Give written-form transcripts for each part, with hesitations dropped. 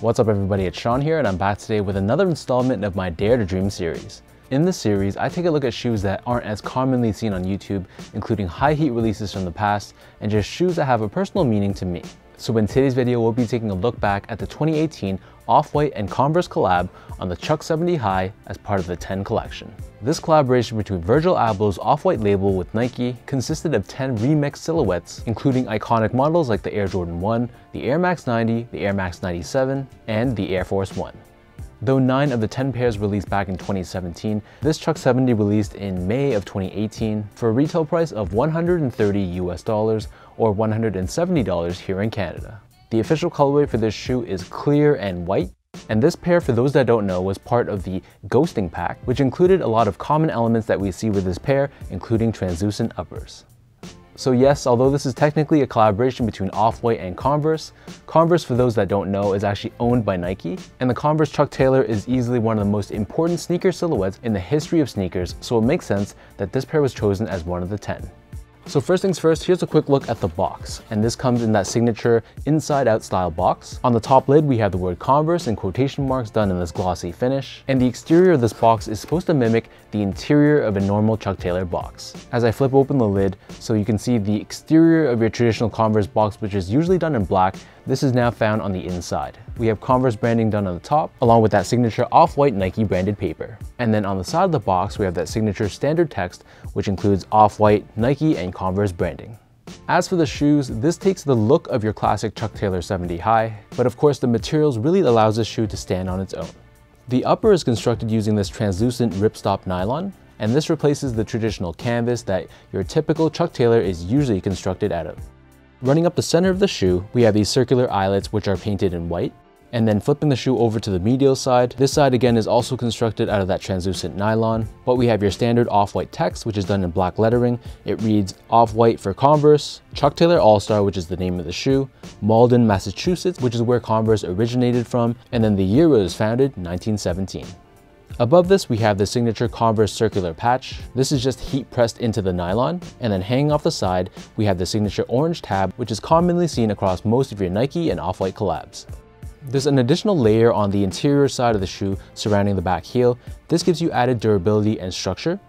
What's up everybody, it's Sean here and I'm back today with another installment of my Dare to Dream series. In this series, I take a look at shoes that aren't as commonly seen on YouTube, including high heat releases from the past and just shoes that have a personal meaning to me. So in today's video, we'll be taking a look back at the 2018 Off-White and Converse collab on the Chuck 70 High as part of the 10 collection. This collaboration between Virgil Abloh's Off-White label with Nike consisted of 10 remixed silhouettes, including iconic models like the Air Jordan 1, the Air Max 90, the Air Max 97, and the Air Force 1. Though 9 of the 10 pairs released back in 2017, this Chuck 70 released in May of 2018 for a retail price of $130 US or $170 here in Canada. The official colorway for this shoe is clear and white, and this pair, for those that don't know, was part of the Ghosting pack, which included a lot of common elements that we see with this pair, including translucent uppers. So yes, although this is technically a collaboration between Off-White and Converse, Converse, for those that don't know, is actually owned by Nike, and the Converse Chuck Taylor is easily one of the most important sneaker silhouettes in the history of sneakers, so it makes sense that this pair was chosen as one of the 10. So first things first, here's a quick look at the box, and this comes in that signature inside-out style box. On the top lid, we have the word Converse in quotation marks done in this glossy finish, and the exterior of this box is supposed to mimic the interior of a normal Chuck Taylor box. As I flip open the lid, so you can see the exterior of your traditional Converse box, which is usually done in black, this is now found on the inside. We have Converse branding done on the top, along with that signature Off-White Nike branded paper. And then on the side of the box, we have that signature standard text, which includes Off-White, Nike, and Converse branding. As for the shoes, this takes the look of your classic Chuck Taylor 70 High, but of course the materials really allows this shoe to stand on its own. The upper is constructed using this translucent ripstop nylon, and this replaces the traditional canvas that your typical Chuck Taylor is usually constructed out of. Running up the center of the shoe, we have these circular eyelets which are painted in white. And then flipping the shoe over to the medial side, this side again is also constructed out of that translucent nylon. But we have your standard Off-White text, which is done in black lettering. It reads Off-White for Converse, Chuck Taylor All-Star, which is the name of the shoe, Malden, Massachusetts, which is where Converse originated from, and then the year it was founded, 1917. Above this, we have the signature Converse circular patch. This is just heat pressed into the nylon, and then hanging off the side, we have the signature orange tab, which is commonly seen across most of your Nike and Off-White collabs. There's an additional layer on the interior side of the shoe surrounding the back heel. This gives you added durability and structure.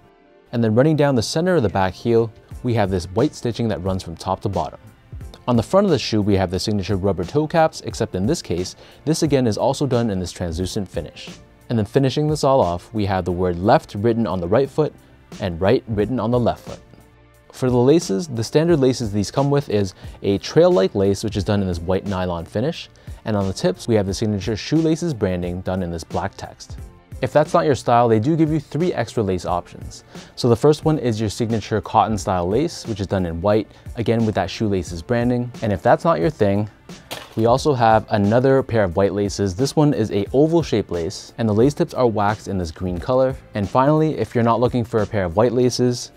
And then running down the center of the back heel, we have this white stitching that runs from top to bottom. On the front of the shoe, we have the signature rubber toe caps, except in this case, this again is also done in this translucent finish. And then finishing this all off, we have the word left written on the right foot and right written on the left foot. For the laces, the standard laces these come with is a trail-like lace, which is done in this white nylon finish. And on the tips, we have the signature shoelaces branding done in this black text. If that's not your style, they do give you 3 extra lace options. So the first one is your signature cotton style lace, which is done in white, again with that shoelaces branding. And if that's not your thing, we also have another pair of white laces. This one is a oval shaped lace, and the lace tips are waxed in this green color. And finally, if you're not looking for a pair of white laces,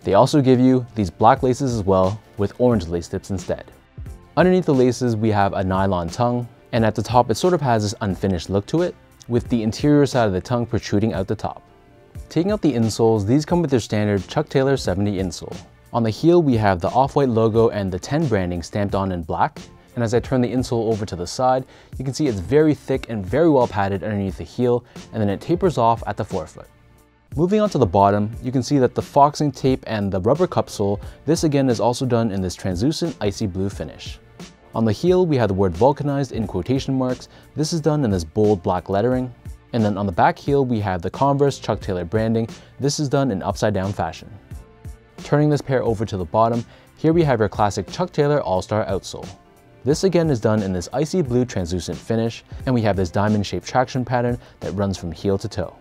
they also give you these black laces as well with orange lace tips instead. Underneath the laces, we have a nylon tongue, and at the top, it sort of has this unfinished look to it, with the interior side of the tongue protruding out the top. Taking out the insoles, these come with their standard Chuck Taylor 70 insole. On the heel, we have the Off-White logo and the 10 branding stamped on in black, and as I turn the insole over to the side, you can see it's very thick and very well padded underneath the heel, and then it tapers off at the forefoot. Moving on to the bottom, you can see that the foxing tape and the rubber cup sole, this again is also done in this translucent icy blue finish. On the heel, we have the word vulcanized in quotation marks. This is done in this bold black lettering. And then on the back heel, we have the Converse Chuck Taylor branding. This is done in upside down fashion. Turning this pair over to the bottom, here we have your classic Chuck Taylor All-Star outsole. This again is done in this icy blue translucent finish, and we have this diamond shaped traction pattern that runs from heel to toe.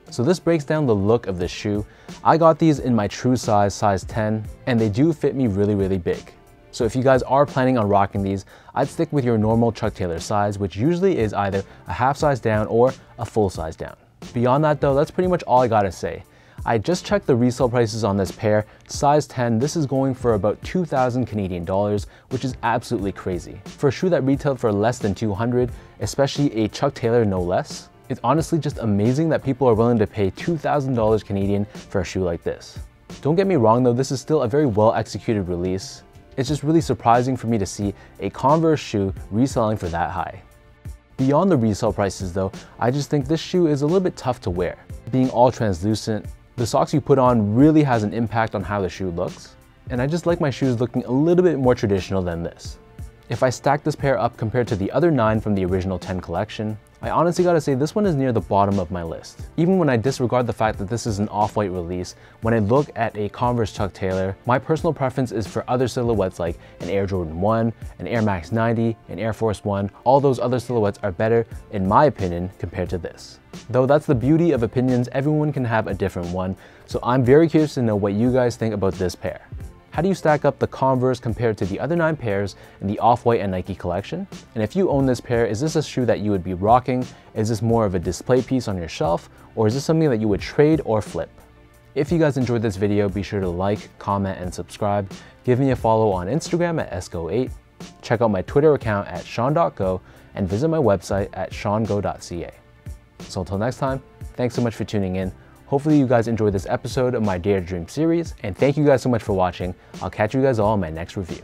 So this breaks down the look of this shoe. I got these in my true size, size 10, and they do fit me really big. So if you guys are planning on rocking these, I'd stick with your normal Chuck Taylor size, which usually is either a half size down or a full size down. Beyond that though, that's pretty much all I gotta say. I just checked the resale prices on this pair. Size 10, this is going for about 2,000 Canadian dollars, which is absolutely crazy. For a shoe that retailed for less than 200, especially a Chuck Taylor no less, it's honestly just amazing that people are willing to pay $2,000 Canadian for a shoe like this. Don't get me wrong though, this is still a very well executed release. It's just really surprising for me to see a Converse shoe reselling for that high. Beyond the resale prices though, I just think this shoe is a little bit tough to wear. Being all translucent, the socks you put on really has an impact on how the shoe looks, and I just like my shoes looking a little bit more traditional than this. If I stack this pair up compared to the other 9 from the original 10 collection, I honestly gotta say this one is near the bottom of my list. Even when I disregard the fact that this is an off-white release, when I look at a Converse Chuck Taylor, my personal preference is for other silhouettes like an Air Jordan 1, an Air Max 90, an Air Force 1. All those other silhouettes are better, in my opinion, compared to this. Though that's the beauty of opinions, everyone can have a different one, so I'm very curious to know what you guys think about this pair. How do you stack up the Converse compared to the other 9 pairs in the Off-White and Nike collection? And if you own this pair, is this a shoe that you would be rocking? Is this more of a display piece on your shelf? Or is this something that you would trade or flip? If you guys enjoyed this video, be sure to like, comment, and subscribe. Give me a follow on Instagram at esco8. Check out my Twitter account at sean.go and visit my website at seango.ca. So until next time, thanks so much for tuning in. Hopefully you guys enjoyed this episode of my Dare to Dream series, and thank you guys so much for watching. I'll catch you guys all in my next review.